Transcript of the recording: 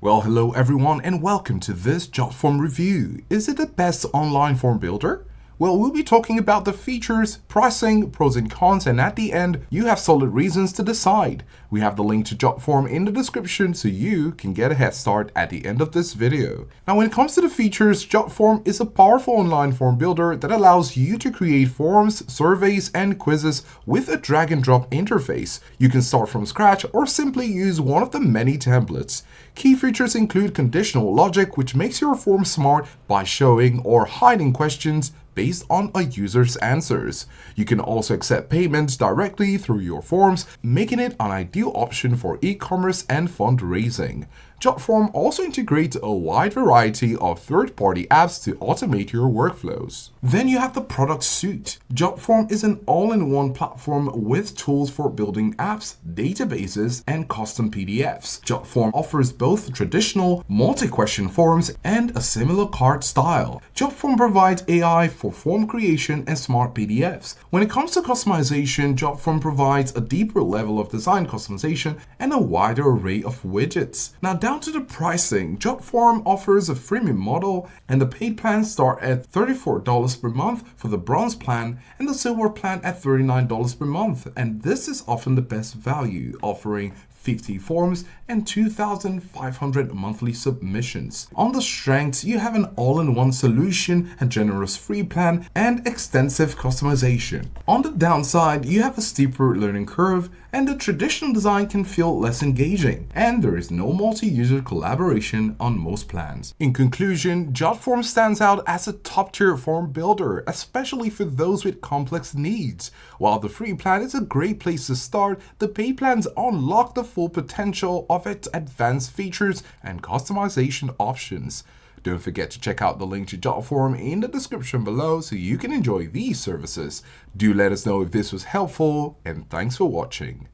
Well, hello everyone and welcome to this Jotform review. Is it the best online form builder? Well, we'll be talking about the features, pricing, pros and cons, and at the end, you have solid reasons to decide. We have the link to Jotform in the description so you can get a head start at the end of this video. Now, when it comes to the features, Jotform is a powerful online form builder that allows you to create forms, surveys, and quizzes with a drag and drop interface. You can start from scratch or simply use one of the many templates. Key features include conditional logic, which makes your form smart by showing or hiding questions based on a user's answers. You can also accept payments directly through your forms, making it an ideal option for e-commerce and fundraising. Jotform also integrates a wide variety of third-party apps to automate your workflows. Then you have the product suite. Jotform is an all-in-one platform with tools for building apps, databases, and custom PDFs. Jotform offers both traditional, multi-question forms and a similar card style. Jotform provides AI for form creation and smart PDFs. When it comes to customization, Jotform provides a deeper level of design customization and a wider array of widgets. Now, down to the pricing, Jotform offers a freemium model and the paid plans start at $34 per month for the bronze plan and the silver plan at $39 per month. And this is often the best value, offering 50 forms and 2,500 monthly submissions. On the strengths, you have an all-in-one solution, a generous free plan, and extensive customization. On the downside, you have a steeper learning curve, and the traditional design can feel less engaging, and there is no multi-user collaboration on most plans. In conclusion, Jotform stands out as a top-tier form builder, especially for those with complex needs. While the free plan is a great place to start, the paid plans unlock the full potential of its advanced features and customization options. Don't forget to check out the link to Jotform in the description below so you can enjoy these services. Do let us know if this was helpful, and thanks for watching.